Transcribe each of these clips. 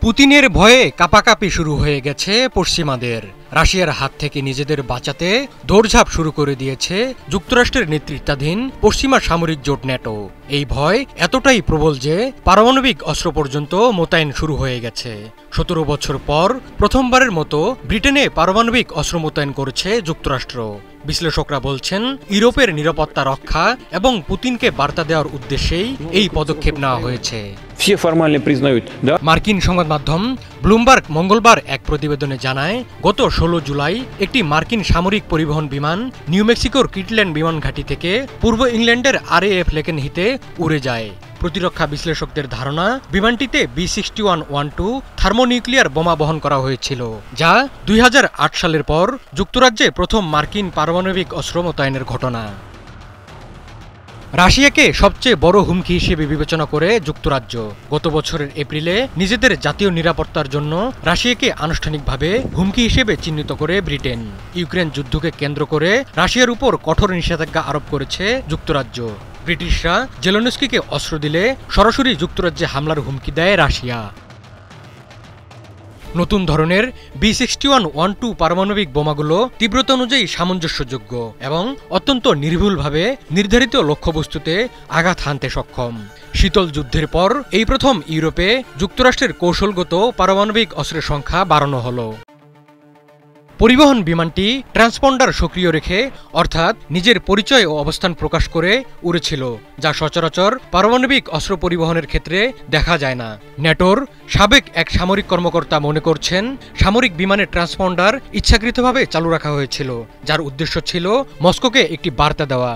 পুতিনের ভয়ে কাঁপাকাঁপি শুরু হয়ে গেছে পশ্চিমাদের। রাশিয়ার হাত থেকে নিজেদের বাঁচাতে দৌড়ঝাঁপ শুরু করে দিয়েছে যুক্তরাষ্ট্রের নেতৃত্বাধীন পশ্চিমা সামরিক জোট ন্যাটো। এই ভয় এতটাই প্রবল যে পারমাণবিক অস্ত্র পর্যন্ত মোতায়েন শুরু হয়ে গেছে। 17 বছর পর প্রথমবারের মতো ব্রিটেনে পারমাণবিক অস্ত্র মোতায়েন করেছে যুক্তরাষ্ট্র। বিশ্লেষকরা বলছেন, ইউরোপের নিরাপত্তা রক্ষা এবং পুতিনকে বার্তা দেওয়ার উদ্দেশ্যেই এই পদক্ষেপ নেওয়া হয়েছে। মার্কিন সংবাদ মাধ্যম ব্লুমবার্গ মঙ্গলবার এক প্রতিবেদনে জানায়, গত 16 জুলাই একটি মার্কিন সামরিক পরিবহন বিমান নিউ মেক্সিকোর কিটল্যান্ড বিমান ঘাঁটি থেকে পূর্ব ইংল্যান্ডের RAF লেকেনহিতে উড়ে যায়। প্রতিরক্ষা বিশ্লেষকদের ধারণা, বিমানটিতে B6112 থার্মোনিউক্লিয়ার বোমা বহন করা হয়েছিল, যা 2008 সালের পর যুক্তরাজ্যে প্রথম মার্কিন পারমাণবিক অস্ত্র মোতায়েনের ঘটনা। রাশিয়াকে সবচেয়ে বড় হুমকি হিসেবে বিবেচনা করে যুক্তরাজ্য গত বছরের এপ্রিলে নিজেদের জাতীয় নিরাপত্তার জন্য রাশিয়াকে আনুষ্ঠানিকভাবে হুমকি হিসেবে চিহ্নিত করে ব্রিটেন। ইউক্রেন যুদ্ধকে কেন্দ্র করে রাশিয়ার উপর কঠোর নিষেধাজ্ঞা আরোপ করেছে যুক্তরাজ্য। ব্রিটিশরা জেলেনস্কিকে অস্ত্র দিলে সরাসরি যুক্তরাজ্যে হামলার হুমকি দেয় রাশিয়া। নতুন ধরনের B6112 পারমাণবিক বোমাগুলো তীব্রতা অনুযায়ী সামঞ্জস্যযোগ্য এবং অত্যন্ত নির্ভুলভাবে নির্ধারিত লক্ষ্যবস্তুতে আঘাত হানতে সক্ষম। শীতল যুদ্ধের পর এই প্রথম ইউরোপে যুক্তরাষ্ট্রের কৌশলগত পারমাণবিক অস্ত্রের সংখ্যা বাড়ানো হলো। পরিবহন বিমানটি ট্রান্সপন্ডার সক্রিয় রেখে, অর্থাৎ নিজের পরিচয় ও অবস্থান প্রকাশ করে উড়েছিল, যা সচরাচর পারমাণবিক অস্ত্র পরিবহনের ক্ষেত্রে দেখা যায় না। ন্যাটোর সাবেক এক সামরিক কর্মকর্তা মনে করছেন, সামরিক বিমানের ট্রান্সপন্ডার ইচ্ছাকৃতভাবে চালু রাখা হয়েছিল, যার উদ্দেশ্য ছিল মস্কোকে একটি বার্তা দেওয়া।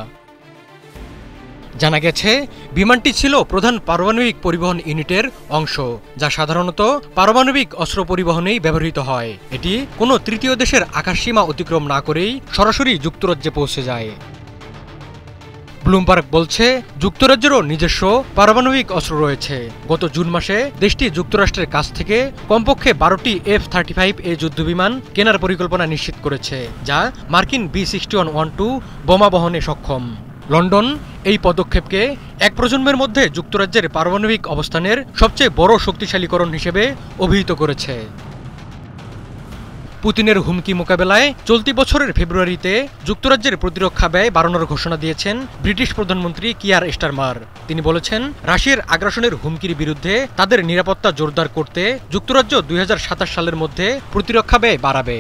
জানা গেছে, বিমানটি ছিল প্রধান পারমাণবিক পরিবহন ইউনিটের অংশ, যা সাধারণত পারমাণবিক অস্ত্র পরিবহনেই ব্যবহৃত হয়। এটি কোনো তৃতীয় দেশের আকাশসীমা অতিক্রম না করেই সরাসরি যুক্তরাজ্যে পৌঁছে যায়। ব্লুমবার্গ বলছে, যুক্তরাজ্যেরও নিজস্ব পারমাণবিক অস্ত্র রয়েছে। গত জুন মাসে দেশটি যুক্তরাষ্ট্রের কাছ থেকে কমপক্ষে 12টি F-35A যুদ্ধবিমান কেনার পরিকল্পনা নিশ্চিত করেছে, যা মার্কিন B6112 বোমা বহনে সক্ষম। লন্ডন এই পদক্ষেপকে এক প্রজন্মের মধ্যে যুক্তরাজ্যের পারমাণবিক অবস্থানের সবচেয়ে বড় শক্তিশালীকরণ হিসেবে অভিহিত করেছে। পুতিনের হুমকি মোকাবেলায় চলতি বছরের ফেব্রুয়ারিতে যুক্তরাজ্যের প্রতিরক্ষা ব্যয় বাড়ানোর ঘোষণা দিয়েছেন ব্রিটিশ প্রধানমন্ত্রী কিয়ার স্টারমার। তিনি বলেছেন, রাশিয়ার আগ্রাসনের হুমকির বিরুদ্ধে তাদের নিরাপত্তা জোরদার করতে যুক্তরাজ্য 2027 সালের মধ্যে প্রতিরক্ষা ব্যয় বাড়াবে।